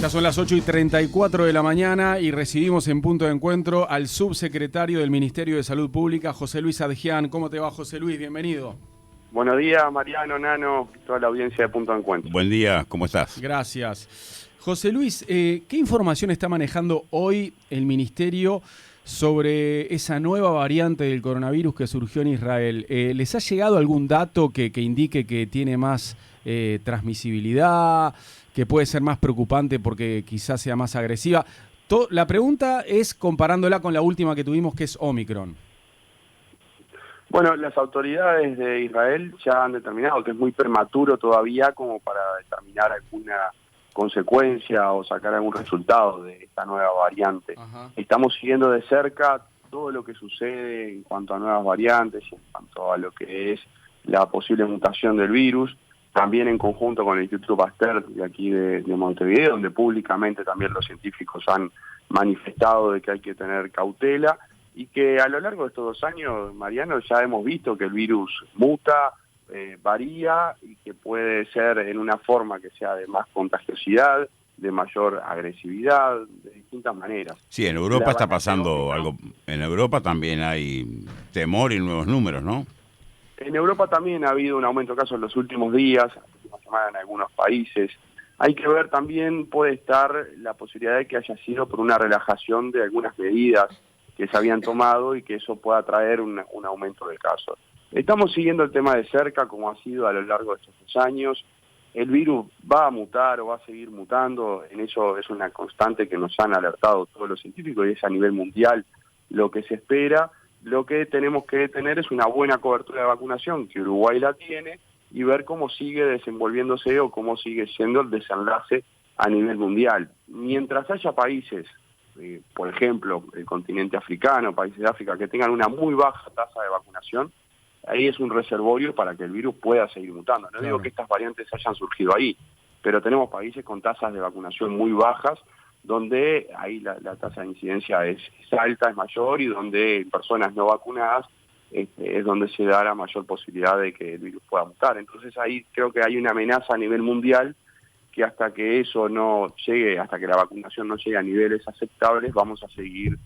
Ya son las 8:34 de la mañana y recibimos en punto de encuentro al subsecretario del Ministerio de Salud Pública, José Luis Adjian. ¿Cómo te va, José Luis? Bienvenido. Buenos días, Mariano, Nano, toda la audiencia de Punto de Encuentro. Buen día, ¿cómo estás? Gracias. José Luis, ¿qué información está manejando hoy el Ministerio sobre esa nueva variante del coronavirus que surgió en Israel? ¿Les ha llegado algún dato que indique que tiene más transmisibilidad, que puede ser más preocupante porque quizás sea más agresiva? La pregunta es comparándola con la última que tuvimos, que es Omicron. Bueno, las autoridades de Israel ya han determinado que es muy prematuro todavía como para determinar alguna consecuencia o sacar algún resultado de esta nueva variante. Ajá. Estamos siguiendo de cerca todo lo que sucede en cuanto a nuevas variantes, en cuanto a lo que es la posible mutación del virus, también en conjunto con el Instituto Pasteur de aquí de Montevideo, donde públicamente también los científicos han manifestado de que hay que tener cautela y que a lo largo de estos 2 años, Mariano, ya hemos visto que el virus muta, varía y que puede ser en una forma que sea de más contagiosidad, de mayor agresividad, de distintas maneras. Sí, en Europa está pasando algo. En Europa también hay temor y nuevos números, ¿no? En Europa también ha habido un aumento de casos en los últimos días, en la última semana en algunos países. Hay que ver también, puede estar la posibilidad de que haya sido por una relajación de algunas medidas que se habían tomado y que eso pueda traer un aumento de casos. Estamos siguiendo el tema de cerca, como ha sido a lo largo de estos 2 años. El virus va a mutar o va a seguir mutando, en eso es una constante que nos han alertado todos los científicos y es a nivel mundial lo que se espera. Lo que tenemos que tener es una buena cobertura de vacunación, que Uruguay la tiene, y ver cómo sigue desenvolviéndose o cómo sigue siendo el desenlace a nivel mundial. Mientras haya países, por ejemplo, el continente africano, países de África, que tengan una muy baja tasa de vacunación, ahí es un reservorio para que el virus pueda seguir mutando. No Claro. digo que estas variantes hayan surgido ahí, pero tenemos países con tasas de vacunación muy bajas, donde ahí la tasa de incidencia es alta, es mayor, y donde en personas no vacunadas es donde se da la mayor posibilidad de que el virus pueda mutar. Entonces ahí creo que hay una amenaza a nivel mundial que hasta que eso no llegue, hasta que la vacunación no llegue a niveles aceptables, vamos a seguir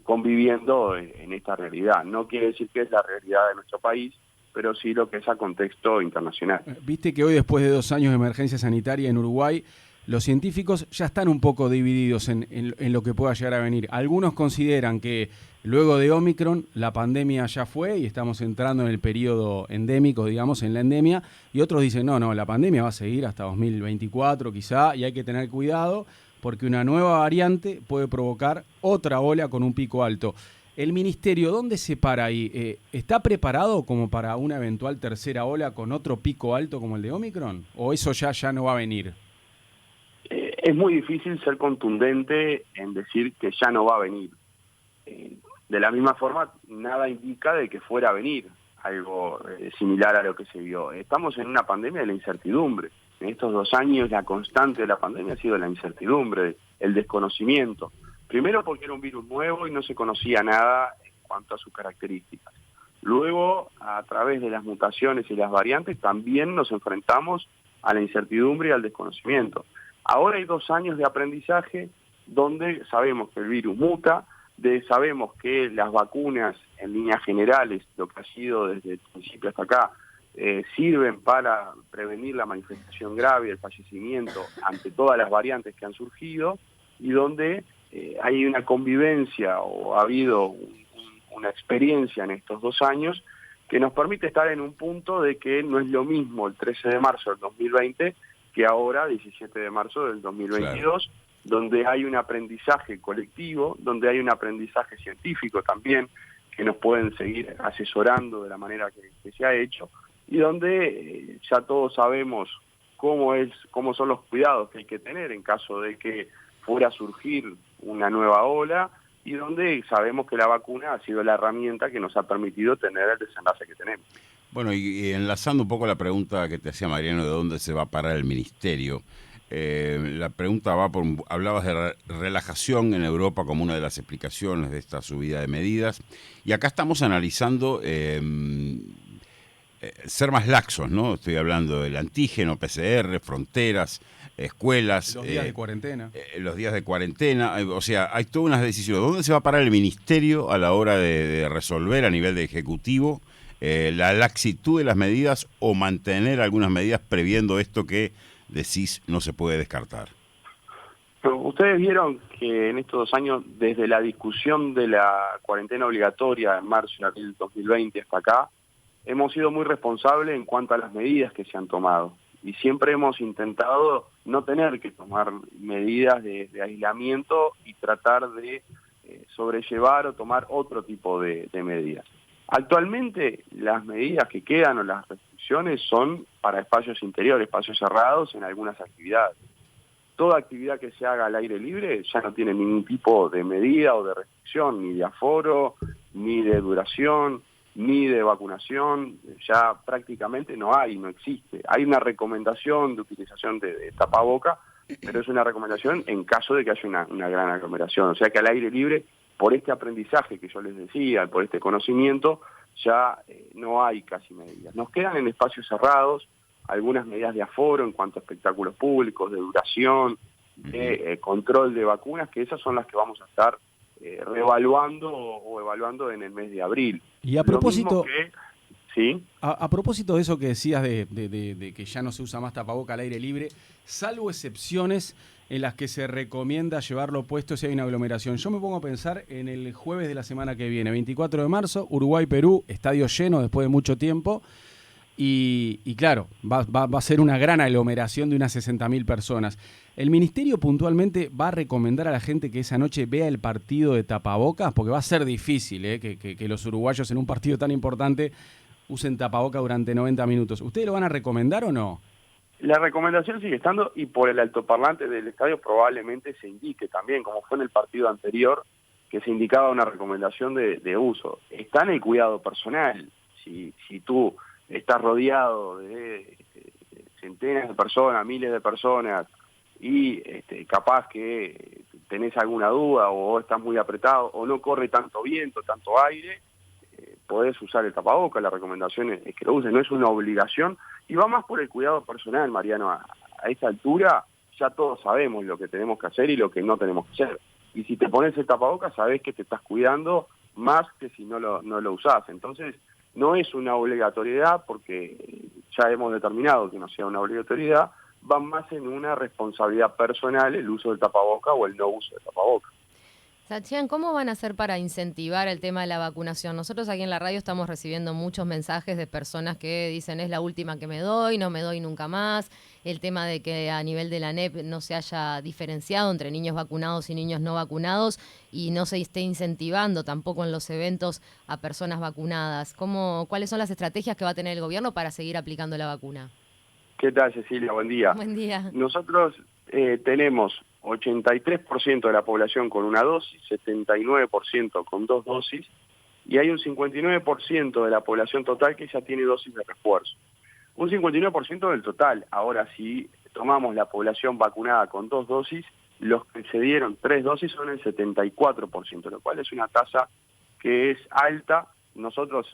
conviviendo en esta realidad. No quiere decir que es la realidad de nuestro país, pero sí lo que es a contexto internacional. Viste que hoy, después de 2 años de emergencia sanitaria en Uruguay, los científicos ya están un poco divididos en lo que pueda llegar a venir. Algunos consideran que luego de Omicron la pandemia ya fue y estamos entrando en el periodo endémico, digamos, en la endemia, y otros dicen, no, la pandemia va a seguir hasta 2024 quizá, y hay que tener cuidado porque una nueva variante puede provocar otra ola con un pico alto. ¿El Ministerio dónde se para ahí? ¿Está preparado como para una eventual tercera ola con otro pico alto como el de Omicron? ¿O eso ya no va a venir? Es muy difícil ser contundente en decir que ya no va a venir. De la misma forma, nada indica de que fuera a venir algo similar a lo que se vio. Estamos en una pandemia de la incertidumbre. En estos 2 años la constante de la pandemia ha sido la incertidumbre, el desconocimiento. Primero porque era un virus nuevo y no se conocía nada en cuanto a sus características. Luego, a través de las mutaciones y las variantes, también nos enfrentamos a la incertidumbre y al desconocimiento. Ahora hay 2 años de aprendizaje donde sabemos que el virus muta, sabemos que las vacunas en líneas generales, lo que ha sido desde el principio hasta acá, sirven para prevenir la manifestación grave, el fallecimiento ante todas las variantes que han surgido, y donde hay una convivencia o ha habido una experiencia en estos 2 años que nos permite estar en un punto de que no es lo mismo el 13 de marzo del 2020 que ahora, 17 de marzo del 2022, claro, donde hay un aprendizaje colectivo, donde hay un aprendizaje científico también, que nos pueden seguir asesorando de la manera que se ha hecho, y donde ya todos sabemos cómo son los cuidados que hay que tener en caso de que fuera a surgir una nueva ola, y donde sabemos que la vacuna ha sido la herramienta que nos ha permitido tener el desenlace que tenemos. Bueno, y enlazando un poco la pregunta que te hacía Mariano de dónde se va a parar el ministerio, la pregunta va por, hablabas de relajación en Europa como una de las explicaciones de esta subida de medidas, y acá estamos analizando ser más laxos, ¿no? Estoy hablando del antígeno, PCR, fronteras, escuelas. Los días de cuarentena. Los días de cuarentena, o sea, hay todas unas decisiones. ¿Dónde se va a parar el ministerio a la hora de resolver a nivel de ejecutivo la laxitud de las medidas o mantener algunas medidas previendo esto que decís no se puede descartar? Ustedes vieron que en estos 2 años, desde la discusión de la cuarentena obligatoria en marzo y abril del 2020 hasta acá, hemos sido muy responsables en cuanto a las medidas que se han tomado. Y siempre hemos intentado no tener que tomar medidas de aislamiento y tratar de sobrellevar o tomar otro tipo de medidas. Actualmente las medidas que quedan o las restricciones son para espacios interiores, espacios cerrados en algunas actividades. Toda actividad que se haga al aire libre ya no tiene ningún tipo de medida o de restricción, ni de aforo, ni de duración, ni de vacunación, ya prácticamente no existe. Hay una recomendación de utilización de tapaboca, pero es una recomendación en caso de que haya una gran aglomeración. O sea que al aire libre, por este aprendizaje que yo les decía, por este conocimiento, ya no hay casi medidas. Nos quedan en espacios cerrados algunas medidas de aforo en cuanto a espectáculos públicos, de duración, de control de vacunas, que esas son las que vamos a estar reevaluando o evaluando en el mes de abril. Y a propósito, ¿sí? a propósito de eso que decías de que ya no se usa más tapaboca al aire libre, salvo excepciones en las que se recomienda llevarlo puesto si hay una aglomeración. Yo me pongo a pensar en el jueves de la semana que viene, 24 de marzo, Uruguay-Perú, estadio lleno después de mucho tiempo. Y claro, va a ser una gran aglomeración de unas 60.000 personas. ¿El ministerio puntualmente va a recomendar a la gente que esa noche vea el partido de tapabocas? Porque va a ser difícil que los uruguayos en un partido tan importante usen tapabocas durante 90 minutos. ¿Ustedes lo van a recomendar o no? La recomendación sigue estando y por el altoparlante del estadio probablemente se indique también, como fue en el partido anterior, que se indicaba una recomendación de uso. Está en el cuidado personal. Si tú estás rodeado de centenas de personas, miles de personas, y capaz que tenés alguna duda o estás muy apretado o no corre tanto viento, tanto aire, podés usar el tapabocas. La recomendación es que lo uses, no es una obligación, y va más por el cuidado personal, Mariano. A esta altura ya todos sabemos lo que tenemos que hacer y lo que no tenemos que hacer. Y si te pones el tapabocas, sabés que te estás cuidando más que si no lo usás. Entonces, no es una obligatoriedad porque ya hemos determinado que no sea una obligatoriedad, va más en una responsabilidad personal el uso del tapaboca o el no uso del tapaboca. Sachin, ¿cómo van a hacer para incentivar el tema de la vacunación? Nosotros aquí en la radio estamos recibiendo muchos mensajes de personas que dicen es la última que me doy, no me doy nunca más. El tema de que a nivel de la ANEP no se haya diferenciado entre niños vacunados y niños no vacunados y no se esté incentivando tampoco en los eventos a personas vacunadas. ¿Cuáles son las estrategias que va a tener el gobierno para seguir aplicando la vacuna? ¿Qué tal, Cecilia? Buen día. Buen día. Nosotros tenemos 83% de la población con una dosis, 79% con 2 dosis, y hay un 59% de la población total que ya tiene dosis de refuerzo. Un 59% del total. Ahora, si tomamos la población vacunada con 2 dosis, los que se dieron 3 dosis son el 74%, lo cual es una tasa que es alta. Nosotros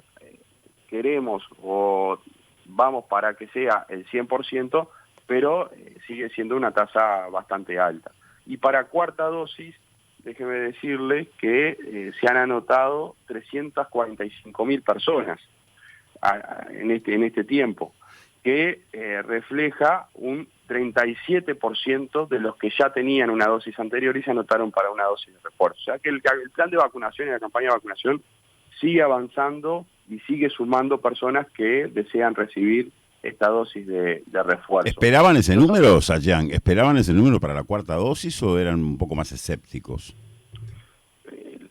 queremos o vamos para que sea el 100%, pero sigue siendo una tasa bastante alta. Y para cuarta dosis, déjeme decirle que se han anotado 345.000 personas en este tiempo, que refleja un 37% de los que ya tenían una dosis anterior y se anotaron para una dosis de refuerzo. O sea que el plan de vacunación y la campaña de vacunación sigue avanzando y sigue sumando personas que desean recibir esta dosis de refuerzo. ¿Esperaban ese número, Sachin? ¿Esperaban ese número para la cuarta dosis o eran un poco más escépticos?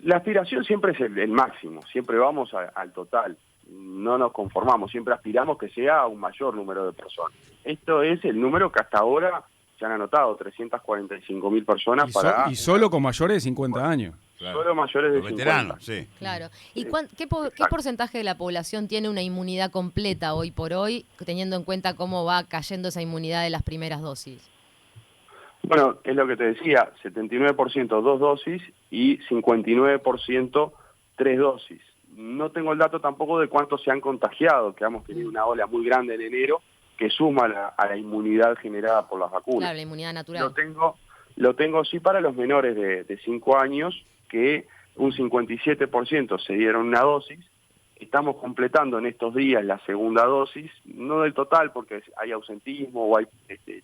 La aspiración siempre es el máximo, siempre vamos al total, no nos conformamos, siempre aspiramos que sea un mayor número de personas. Esto es el número que hasta ahora se han anotado, 345.000 personas y solo con mayores de 50 años. Claro. Solo mayores de 50. Veteranos, sí. Claro. ¿Y qué porcentaje de la población tiene una inmunidad completa hoy por hoy, teniendo en cuenta cómo va cayendo esa inmunidad de las primeras dosis? Bueno, es lo que te decía, 79% 2 dosis y 59% 3 dosis. no tengo el dato tampoco de cuántos se han contagiado, que hemos tenido una ola muy grande en enero que suma a la inmunidad generada por las vacunas. Claro, la inmunidad natural. Lo tengo sí para los menores de 5 años, que un 57% se dieron una dosis. Estamos completando en estos días la segunda dosis, no del total porque hay ausentismo o hay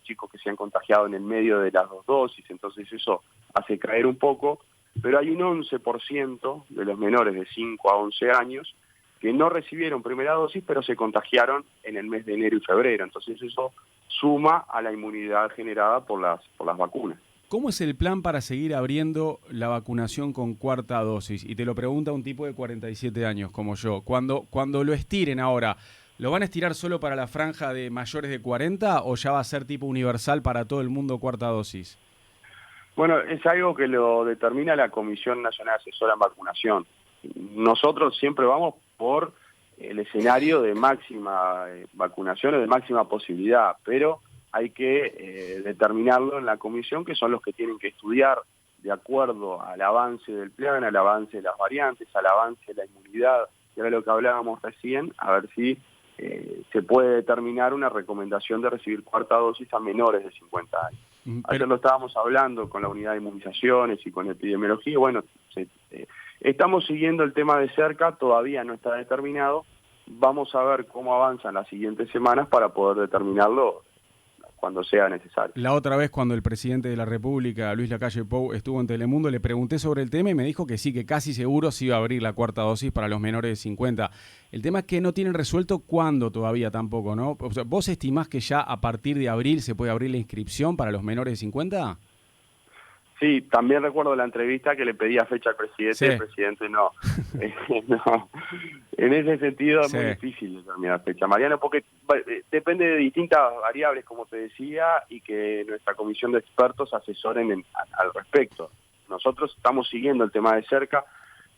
chicos que se han contagiado en el medio de las 2 dosis, entonces eso hace caer un poco, pero hay un 11% de los menores de 5 a 11 años que no recibieron primera dosis, pero se contagiaron en el mes de enero y febrero, entonces eso suma a la inmunidad generada por las vacunas. ¿Cómo es el plan para seguir abriendo la vacunación con cuarta dosis? Y te lo pregunta un tipo de 47 años como yo. Cuando lo estiren ahora, ¿lo van a estirar solo para la franja de mayores de 40 o ya va a ser tipo universal para todo el mundo cuarta dosis? Bueno, es algo que lo determina la Comisión Nacional Asesora en Vacunación. Nosotros siempre vamos por el escenario de máxima vacunación o de máxima posibilidad, pero hay que determinarlo en la comisión, que son los que tienen que estudiar de acuerdo al avance del plan, al avance de las variantes, al avance de la inmunidad, que era lo que hablábamos recién, a ver si se puede determinar una recomendación de recibir cuarta dosis a menores de 50 años. Ayer lo estábamos hablando con la unidad de inmunizaciones y con epidemiología, bueno, estamos siguiendo el tema de cerca, todavía no está determinado, vamos a ver cómo avanzan las siguientes semanas para poder determinarlo cuando sea necesario. La otra vez cuando el presidente de la República, Luis Lacalle Pou, estuvo en Telemundo, le pregunté sobre el tema y me dijo que sí, que casi seguro se iba a abrir la cuarta dosis para los menores de 50. El tema es que no tienen resuelto cuándo todavía tampoco, ¿no? O sea, ¿vos estimás que ya a partir de abril se puede abrir la inscripción para los menores de 50? Sí, también recuerdo la entrevista que le pedía fecha al presidente, sí. El presidente no. No. En ese sentido es muy difícil determinar fecha, Mariano, porque depende de distintas variables, como te decía, y que nuestra comisión de expertos asesoren al respecto. Nosotros estamos siguiendo el tema de cerca.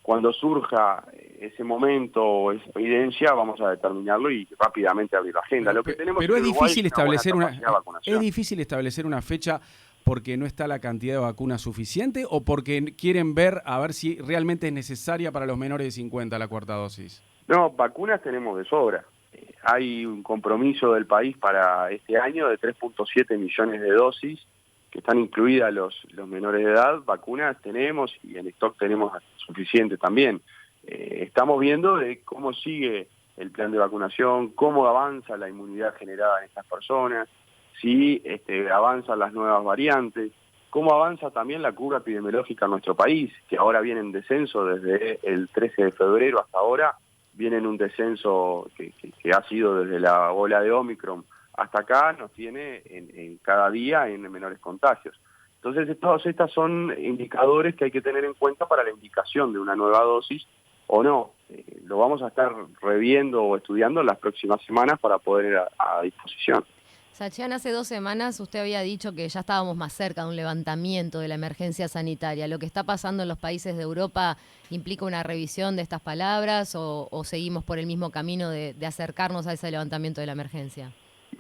Cuando surja ese momento o esa evidencia, vamos a determinarlo y rápidamente abrir la agenda. Lo que tenemos pero es difícil establecer una fecha porque no está la cantidad de vacunas suficiente o porque quieren ver a ver si realmente es necesaria para los menores de 50 la cuarta dosis. No, vacunas tenemos de sobra. Hay un compromiso del país para este año de 3.7 millones de dosis que están incluidas los menores de edad. Vacunas tenemos y en stock tenemos suficiente también. Estamos viendo de cómo sigue el plan de vacunación, cómo avanza la inmunidad generada en estas personas, si avanzan las nuevas variantes, cómo avanza también la curva epidemiológica en nuestro país, que ahora viene en descenso desde el 13 de febrero hasta ahora, viene en un descenso que ha sido desde la ola de Omicron hasta acá, nos tiene en cada día en menores contagios. Entonces, todos estos son indicadores que hay que tener en cuenta para la indicación de una nueva dosis o no. Lo vamos a estar reviendo o estudiando en las próximas semanas para poder ir a disposición. Sachian, hace 2 semanas usted había dicho que ya estábamos más cerca de un levantamiento de la emergencia sanitaria. ¿Lo que está pasando en los países de Europa implica una revisión de estas palabras o seguimos por el mismo camino de acercarnos a ese levantamiento de la emergencia?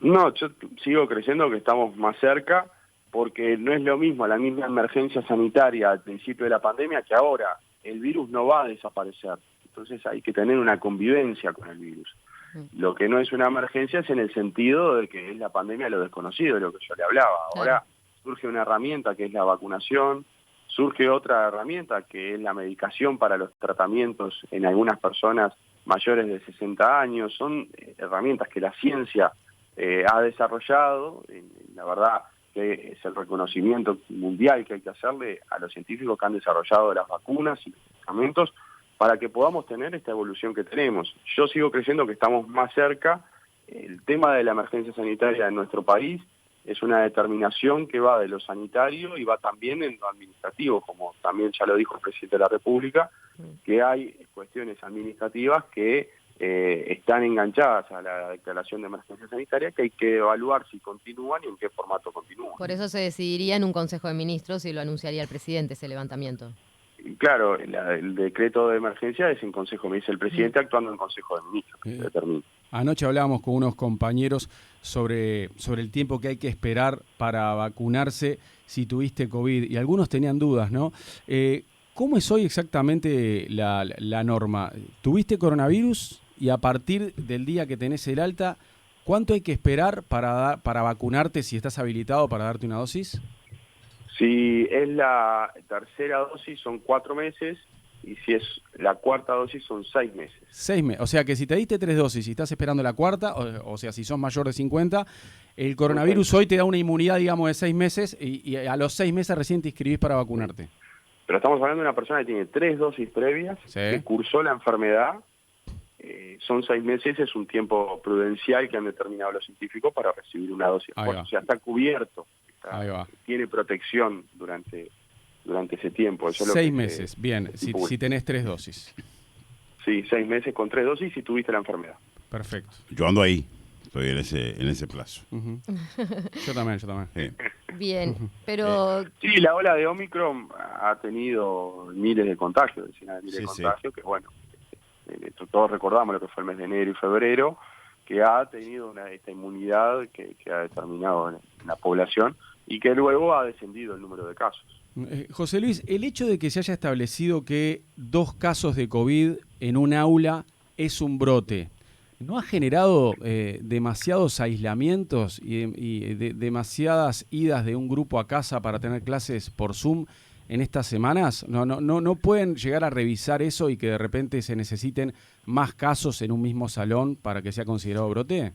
No, yo sigo creyendo que estamos más cerca porque no es lo mismo la misma emergencia sanitaria al principio de la pandemia que ahora. El virus no va a desaparecer, entonces hay que tener una convivencia con el virus. Lo que no es una emergencia es en el sentido de que es la pandemia de lo desconocido, de lo que yo le hablaba. Ahora surge una herramienta que es la vacunación, surge otra herramienta que es la medicación para los tratamientos en algunas personas mayores de 60 años. Son herramientas que la ciencia ha desarrollado. La verdad que es el reconocimiento mundial que hay que hacerle a los científicos que han desarrollado las vacunas y los medicamentos para que podamos tener esta evolución que tenemos. Yo sigo creyendo que estamos más cerca. El tema de la emergencia sanitaria en nuestro país es una determinación que va de lo sanitario y va también en lo administrativo, como también ya lo dijo el presidente de la República, que hay cuestiones administrativas que están enganchadas a la declaración de emergencia sanitaria, que hay que evaluar si continúan y en qué formato continúan. Por eso se decidiría en un Consejo de Ministros y lo anunciaría el presidente ese levantamiento. Claro, el decreto de emergencia es en Consejo, me dice el presidente actuando en Consejo de Ministros, que se determina. Anoche hablábamos con unos compañeros sobre el tiempo que hay que esperar para vacunarse si tuviste COVID, y algunos tenían dudas, ¿no? ¿Cómo es hoy exactamente la norma? ¿Tuviste coronavirus y a partir del día que tenés el alta, cuánto hay que esperar para vacunarte si estás habilitado para darte una dosis? Si es la tercera dosis son 4 meses y si es la cuarta dosis son 6 meses. 6 meses. O sea que si te diste 3 dosis y estás esperando la cuarta, o sea, si sos mayor de 50, el coronavirus hoy te da una inmunidad, digamos, de 6 meses y a los 6 meses recién te inscribís para vacunarte. Pero estamos hablando de una persona que tiene 3 dosis previas, Sí. que cursó la enfermedad. Son 6 meses, es un tiempo prudencial que han determinado los científicos para recibir una dosis. O sea, está cubierto, Ahí va. tiene protección durante ese tiempo. Eso es 6 lo que meses, bien, si tenés 3 dosis. Sí, 6 meses con 3 dosis y tuviste la enfermedad. Perfecto. Yo ando ahí, estoy en ese plazo. Uh-huh. Yo también. Sí. Bien, pero... Sí, la ola de Omicron ha tenido miles de contagios, decenas de miles de contagios, que bueno, todos recordamos lo que fue el mes de enero y febrero, que ha tenido esta inmunidad que ha determinado en la población y que luego ha descendido el número de casos. José Luis, el hecho de que se haya establecido que 2 casos de COVID en un aula es un brote, ¿no ha generado demasiados aislamientos y demasiadas idas de un grupo a casa para tener clases por Zoom en estas semanas? ¿No pueden llegar a revisar eso y que de repente se necesiten más casos en un mismo salón para que sea considerado brote?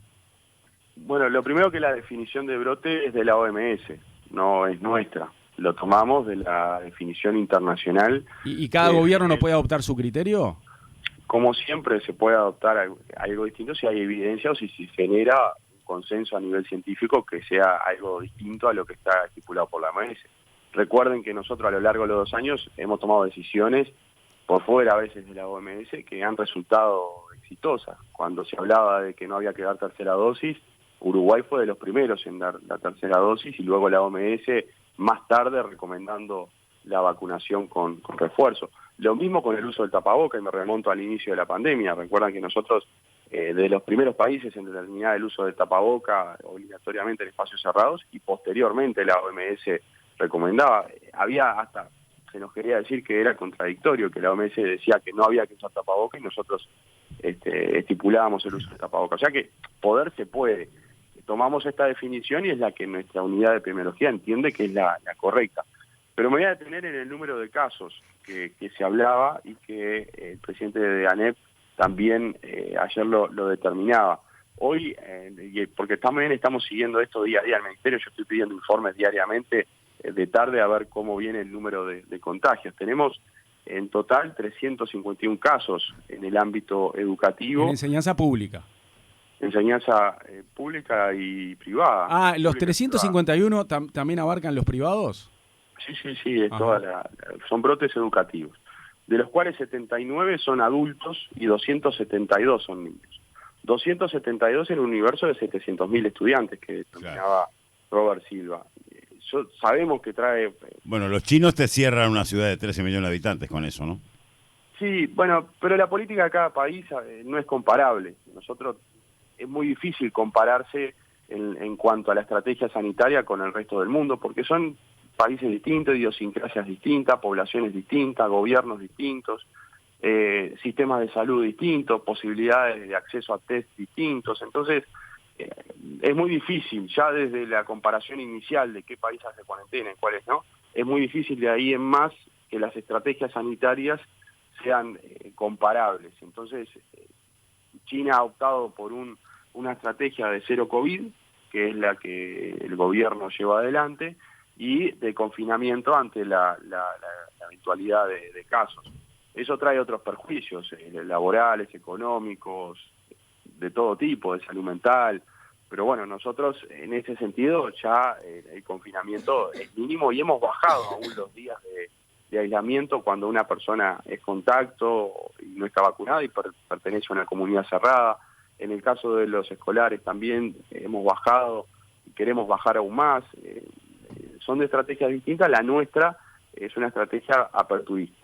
Bueno, lo primero que la definición de brote es de la OMS, no es nuestra. Lo tomamos de la definición internacional. ¿Y cada gobierno no puede adoptar su criterio? Como siempre, se puede adoptar algo distinto si hay evidencia o si se genera un consenso a nivel científico que sea algo distinto a lo que está estipulado por la OMS. Recuerden que nosotros a lo largo de los 2 años hemos tomado decisiones por fuera a veces de la OMS que han resultado exitosas. Cuando se hablaba de que no había que dar tercera dosis, Uruguay fue de los primeros en dar la tercera dosis y luego la OMS más tarde recomendando la vacunación con refuerzo. Lo mismo con el uso del tapaboca, y me remonto al inicio de la pandemia. Recuerdan que nosotros, de los primeros países en determinar el uso del tapaboca obligatoriamente en espacios cerrados, y posteriormente la OMS recomendaba. Había hasta, se nos quería decir que era contradictorio, que la OMS decía que no había que usar tapaboca y nosotros estipulábamos el uso del tapaboca. O sea que poder se puede. Tomamos esta definición y es la que nuestra unidad de epidemiología entiende que es la correcta. Pero me voy a detener en el número de casos que se hablaba y que el presidente de ANEP también ayer lo determinaba. Hoy, porque también estamos siguiendo esto día a día al Ministerio, yo estoy pidiendo informes diariamente de tarde a ver cómo viene el número de contagios. Tenemos en total 351 casos en el ámbito educativo. En enseñanza pública. Enseñanza pública y privada. Ah, ¿los 351 también abarcan los privados? Sí, son brotes educativos, de los cuales 79 son adultos y 272 son niños. 272 en un universo de 700.000 estudiantes que determinaba Robert Silva. Sabemos que trae... Bueno, los chinos te cierran una ciudad de 13 millones de habitantes con eso, ¿no? Sí, bueno, pero la política de cada país no es comparable. Nosotros es muy difícil compararse en cuanto a la estrategia sanitaria con el resto del mundo, porque son países distintos, idiosincrasias distintas, poblaciones distintas, gobiernos distintos, sistemas de salud distintos, posibilidades de acceso a test distintos. Entonces, es muy difícil, ya desde la comparación inicial de qué país hace cuarentena y cuáles no, es muy difícil de ahí en más que las estrategias sanitarias sean comparables. Entonces, China ha optado por una estrategia de cero COVID, que es la que el gobierno lleva adelante, y de confinamiento ante la eventualidad de casos. Eso trae otros perjuicios laborales, económicos, de todo tipo, de salud mental, pero bueno, nosotros en ese sentido ya el confinamiento es mínimo y hemos bajado aún los días de aislamiento cuando una persona es contacto y no está vacunada y pertenece a una comunidad cerrada. En el caso de los escolares también hemos bajado y queremos bajar aún más. Son de estrategias distintas, la nuestra es una estrategia aperturista.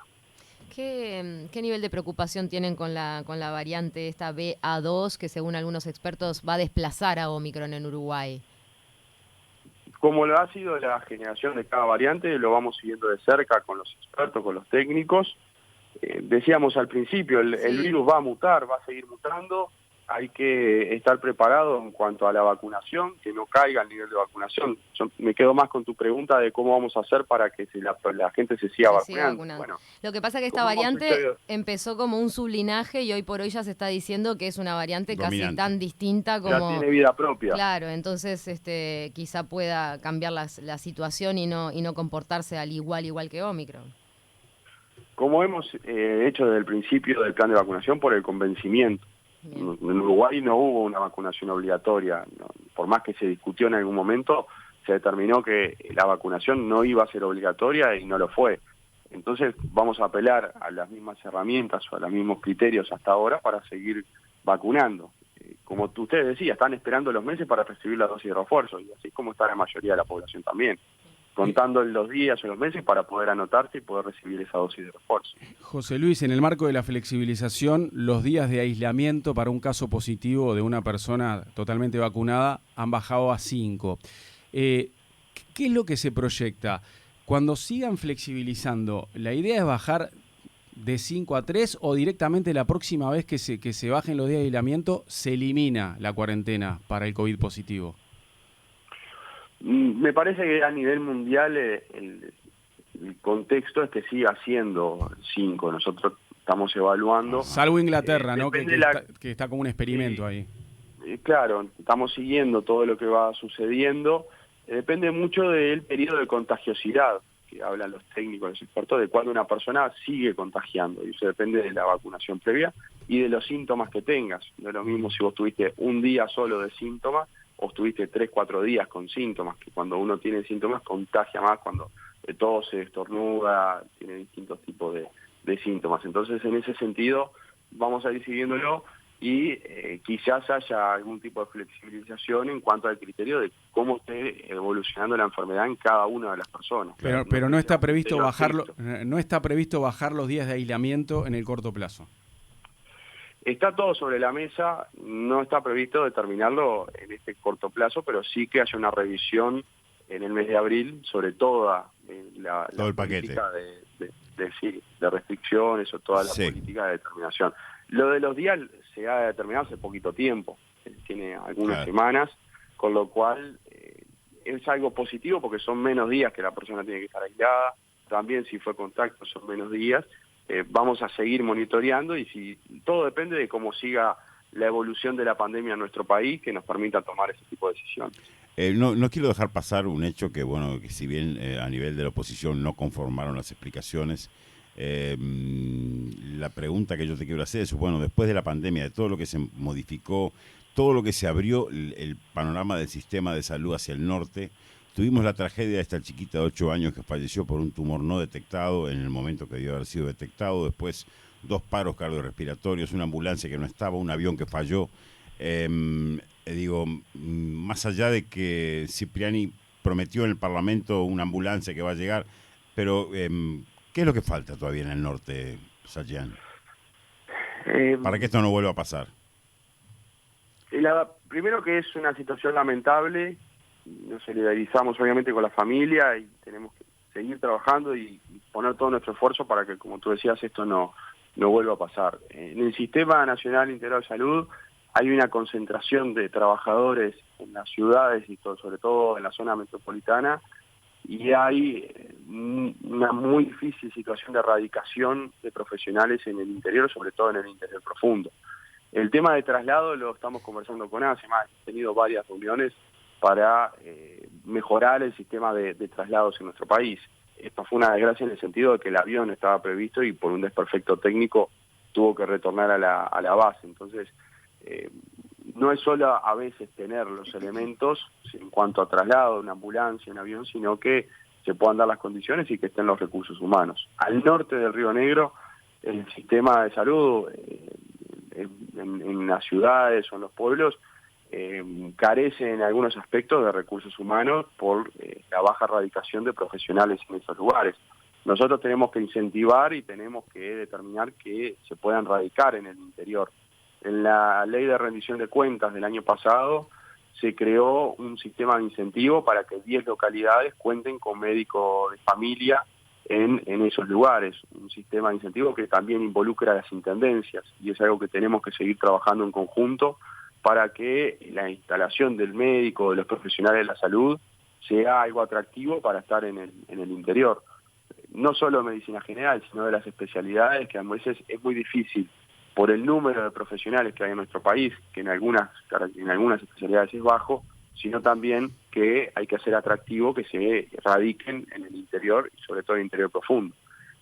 ¿Qué nivel de preocupación tienen con la variante esta BA2 que según algunos expertos va a desplazar a Omicron en Uruguay? como lo ha sido la generación de cada variante, lo vamos siguiendo de cerca con los expertos, con los técnicos. Decíamos al principio, el virus va a mutar, va a seguir mutando. Hay que estar preparado en cuanto a la vacunación, que no caiga el nivel de vacunación. Yo me quedo más con tu pregunta de cómo vamos a hacer para que la gente se siga vacunando. Bueno, lo que pasa es que esta variante empezó como un sublinaje y hoy por hoy ya se está diciendo que es una variante dominante, casi tan distinta como... Ya tiene vida propia. Claro, entonces quizá pueda cambiar la situación y no comportarse al igual que Omicron. Como hemos hecho desde el principio del plan de vacunación por el convencimiento. Bien. En Uruguay no hubo una vacunación obligatoria, no, por más que se discutió en algún momento, se determinó que la vacunación no iba a ser obligatoria y no lo fue. Entonces vamos a apelar a las mismas herramientas o a los mismos criterios hasta ahora para seguir vacunando. Como ustedes decían, están esperando los meses para recibir la dosis de refuerzo, y así como está la mayoría de la población también, contando los días o los meses para poder anotarse y poder recibir esa dosis de refuerzo. José Luis, en el marco de la flexibilización, los días de aislamiento para un caso positivo de una persona totalmente vacunada han bajado a 5. ¿Qué es lo que se proyecta? Cuando sigan flexibilizando, ¿la idea es bajar de 5 a 3 o directamente la próxima vez que se bajen los días de aislamiento se elimina la cuarentena para el COVID positivo? Me parece que a nivel mundial el contexto es que siga siendo 5. Nosotros estamos evaluando. Salvo Inglaterra, ¿no? Que está como un experimento ahí. Claro, estamos siguiendo todo lo que va sucediendo. Depende mucho del periodo de contagiosidad, que hablan los técnicos, los expertos, de cuándo una persona sigue contagiando. Y eso depende de la vacunación previa y de los síntomas que tengas. No es lo mismo si vos tuviste un día solo de síntomas o estuviste 3-4 días con síntomas, que cuando uno tiene síntomas contagia más, cuando tose, estornuda, tiene distintos tipos de síntomas. Entonces, en ese sentido, vamos a ir siguiéndolo y quizás haya algún tipo de flexibilización en cuanto al criterio de cómo esté evolucionando la enfermedad en cada una de las personas. Pero no está previsto no está previsto bajar los días de aislamiento en el corto plazo. Está todo sobre la mesa, no está previsto determinarlo en este corto plazo, pero sí que haya una revisión en el mes de abril sobre toda la política de restricciones o toda la política de determinación. Lo de los días se ha determinado hace poquito tiempo, tiene algunas semanas, con lo cual es algo positivo porque son menos días que la persona tiene que estar aislada, también si fue contacto son menos días. Vamos a seguir monitoreando y si todo depende de cómo siga la evolución de la pandemia en nuestro país que nos permita tomar ese tipo de decisiones. No quiero dejar pasar un hecho que, bueno, que si bien a nivel de la oposición no conformaron las explicaciones, la pregunta que yo te quiero hacer es, bueno, después de la pandemia, de todo lo que se modificó, todo lo que se abrió el panorama del sistema de salud hacia el norte, tuvimos la tragedia de esta chiquita de 8 años que falleció por un tumor no detectado en el momento que debió haber sido detectado, después 2 paros cardiorrespiratorios, una ambulancia que no estaba, un avión que falló. Más allá de que Cipriani prometió en el Parlamento una ambulancia que va a llegar, pero ¿qué es lo que falta todavía en el norte, Sajian? Para que esto no vuelva a pasar. Primero que es una situación lamentable, nos solidarizamos obviamente con la familia y tenemos que seguir trabajando y poner todo nuestro esfuerzo para que, como tú decías, esto no vuelva a pasar. En el Sistema Nacional Integral de Salud hay una concentración de trabajadores en las ciudades y sobre todo en la zona metropolitana y hay una muy difícil situación de erradicación de profesionales en el interior, sobre todo en el interior profundo. El tema de traslado lo estamos conversando con ASE, hemos tenido varias reuniones para mejorar el sistema de traslados en nuestro país. Esto fue una desgracia en el sentido de que el avión estaba previsto y por un desperfecto técnico tuvo que retornar a la base. Entonces, no es solo a veces tener los elementos en cuanto a traslado, una ambulancia, un avión, sino que se puedan dar las condiciones y que estén los recursos humanos. Al norte del Río Negro, el sistema de salud en las ciudades o en los pueblos carece en algunos aspectos de recursos humanos por la baja radicación de profesionales en esos lugares. Nosotros tenemos que incentivar y tenemos que determinar que se puedan radicar en el interior. En la ley de rendición de cuentas del año pasado se creó un sistema de incentivo para que 10 localidades cuenten con médico de familia en esos lugares. Un sistema de incentivo que también involucra a las intendencias y es algo que tenemos que seguir trabajando en conjunto para que la instalación del médico, de los profesionales de la salud, sea algo atractivo para estar en el interior. No solo de medicina general, sino de las especialidades, que a veces es muy difícil por el número de profesionales que hay en nuestro país, que en algunas especialidades es bajo, sino también que hay que hacer atractivo que se radiquen en el interior y sobre todo en el interior profundo.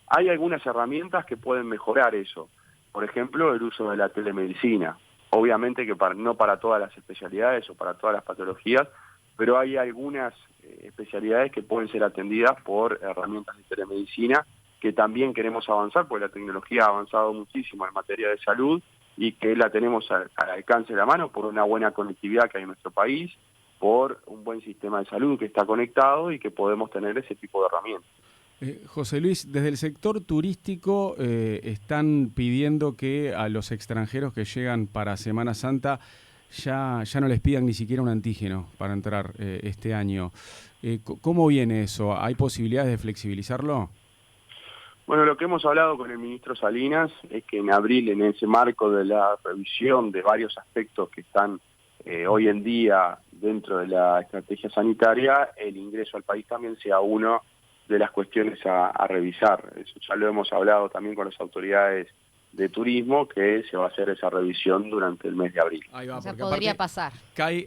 Hay algunas herramientas que pueden mejorar eso. Por ejemplo, el uso de la telemedicina. Obviamente que no para todas las especialidades o para todas las patologías, pero hay algunas especialidades que pueden ser atendidas por herramientas de telemedicina que también queremos avanzar, porque la tecnología ha avanzado muchísimo en materia de salud y que la tenemos al alcance de la mano por una buena conectividad que hay en nuestro país, por un buen sistema de salud que está conectado y que podemos tener ese tipo de herramientas. José Luis, desde el sector turístico están pidiendo que a los extranjeros que llegan para Semana Santa ya no les pidan ni siquiera un antígeno para entrar este año. ¿Cómo viene eso? ¿Hay posibilidades de flexibilizarlo? Bueno, lo que hemos hablado con el ministro Salinas es que en abril, en ese marco de la revisión de varios aspectos que están hoy en día dentro de la estrategia sanitaria, el ingreso al país también sea una de las cuestiones a revisar. Eso ya lo hemos hablado también con las autoridades de turismo, que se va a hacer esa revisión durante el mes de abril. Ahí va, o sea, porque podría pasar.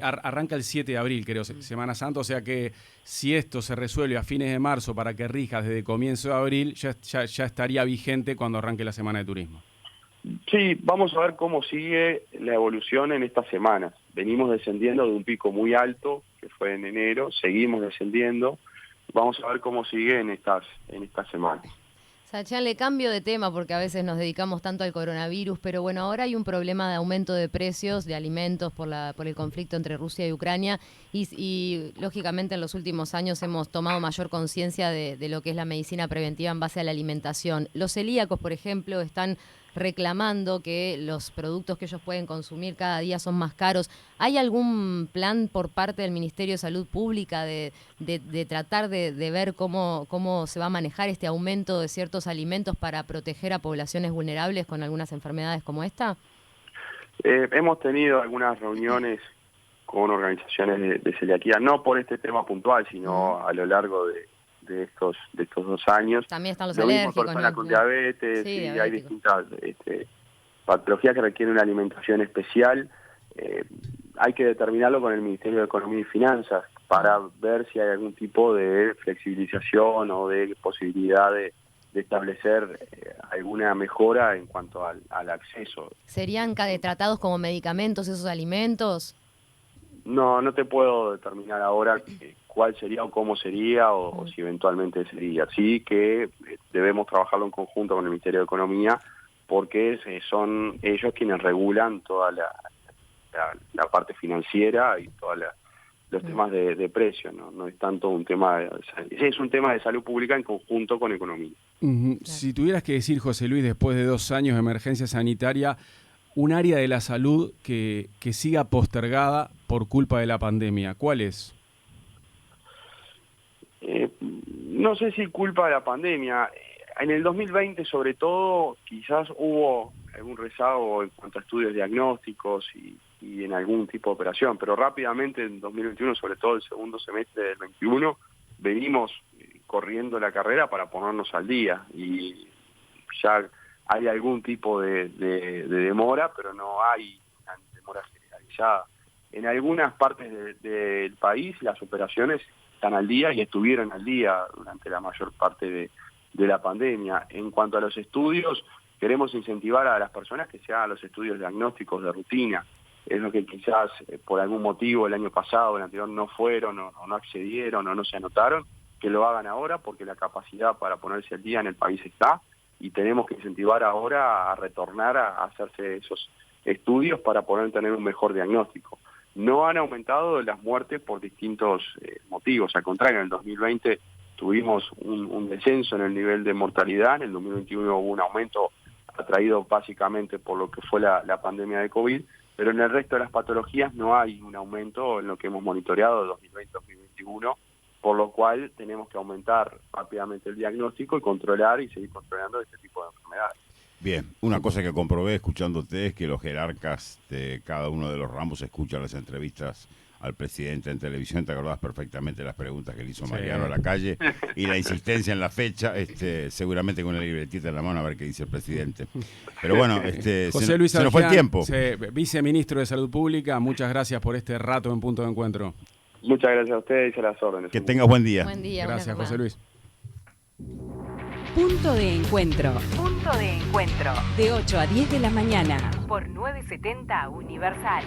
Arranca el 7 de abril, creo, Semana Santa, o sea que si esto se resuelve a fines de marzo para que rija desde comienzo de abril, ya estaría vigente cuando arranque la Semana de Turismo. Sí, vamos a ver cómo sigue la evolución en estas semanas. Venimos descendiendo de un pico muy alto, que fue en enero, seguimos descendiendo. Vamos a ver cómo sigue en estas semanas. Sachan, le cambio de tema porque a veces nos dedicamos tanto al coronavirus, pero bueno, ahora hay un problema de aumento de precios de alimentos por el conflicto entre Rusia y Ucrania y lógicamente en los últimos años hemos tomado mayor conciencia de lo que es la medicina preventiva en base a la alimentación. Los celíacos, por ejemplo, están reclamando que los productos que ellos pueden consumir cada día son más caros. ¿Hay algún plan por parte del Ministerio de Salud Pública de tratar de ver cómo se va a manejar este aumento de ciertos alimentos para proteger a poblaciones vulnerables con algunas enfermedades como esta? Hemos tenido algunas reuniones con organizaciones de celiaquía, no por este tema puntual, sino a lo largo de estos 2 años. También están los alérgicos, personas con diabetes, sí, y hay distintas patologías que requieren una alimentación especial. Hay que determinarlo con el Ministerio de Economía y Finanzas para ver si hay algún tipo de flexibilización o de posibilidad de establecer alguna mejora en cuanto al acceso. ¿Serían tratados como medicamentos esos alimentos? No te puedo determinar ahora cuál sería o cómo sería o si eventualmente sería. Sí que debemos trabajarlo en conjunto con el Ministerio de Economía porque son ellos quienes regulan toda la parte financiera y todos los temas de precios. No es tanto un tema es un tema de salud pública en conjunto con economía. Uh-huh. Si tuvieras que decir, José Luis, después de 2 años de emergencia sanitaria, un área de la salud que siga postergada por culpa de la pandemia, ¿cuál es? No sé si culpa de la pandemia. En el 2020, sobre todo, quizás hubo algún rezago en cuanto a estudios diagnósticos y en algún tipo de operación, pero rápidamente en 2021, sobre todo el segundo semestre del 21, venimos corriendo la carrera para ponernos al día y ya hay algún tipo de demora, pero no hay una demora generalizada. En algunas partes del país las operaciones están al día y estuvieron al día durante la mayor parte de la pandemia. En cuanto a los estudios, queremos incentivar a las personas que se hagan los estudios diagnósticos de rutina. Es lo que quizás por algún motivo el año pasado, el anterior, no fueron o no accedieron o no se anotaron, que lo hagan ahora porque la capacidad para ponerse al día en el país está y tenemos que incentivar ahora a retornar a hacerse esos estudios para poder tener un mejor diagnóstico. No han aumentado las muertes por distintos motivos, al contrario, en el 2020 tuvimos un descenso en el nivel de mortalidad, en el 2021 hubo un aumento atraído básicamente por lo que fue la pandemia de COVID, pero en el resto de las patologías no hay un aumento en lo que hemos monitoreado de 2020-2021, por lo cual tenemos que aumentar rápidamente el diagnóstico y controlar y seguir controlando este tipo de enfermedades. Bien, una cosa que comprobé escuchándote es que los jerarcas de cada uno de los ramos escuchan las entrevistas al presidente en televisión. Te acordás perfectamente las preguntas que le hizo Mariano a la calle y la insistencia en la fecha, seguramente con una libretita en la mano a ver qué dice el presidente. Pero bueno, José Luis se nos fue el tiempo. Viceministro de Salud Pública, muchas gracias por este rato en Punto de Encuentro. Muchas gracias a ustedes y a las órdenes. Que tengas buen día. Buen día. Gracias, José Luis. Punto de Encuentro. Punto de Encuentro. De 8 a 10 de la mañana. Por 970 Universal.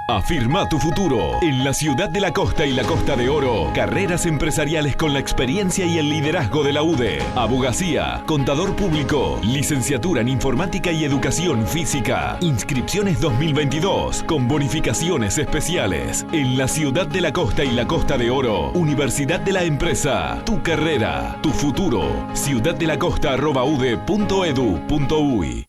Afirma tu futuro en la ciudad de la costa y la Costa de Oro. Carreras empresariales con la experiencia y el liderazgo de la UDE. Abogacía, contador público, licenciatura en informática y educación física. Inscripciones 2022 con bonificaciones especiales. En la ciudad de la costa y la Costa de Oro. Universidad de la Empresa. Tu carrera, tu futuro. ciudaddelacosta@ude.edu.uy.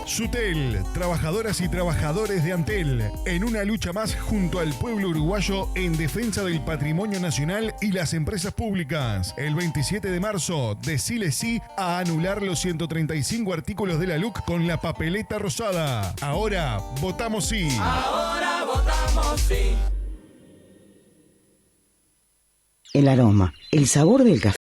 Sutel, trabajadoras y trabajadores de Antel, en una lucha más junto al pueblo uruguayo en defensa del patrimonio nacional y las empresas públicas. El 27 de marzo, decile sí a anular los 135 artículos de la LUC con la papeleta rosada. Ahora votamos sí. Ahora votamos sí. El aroma, el sabor del café.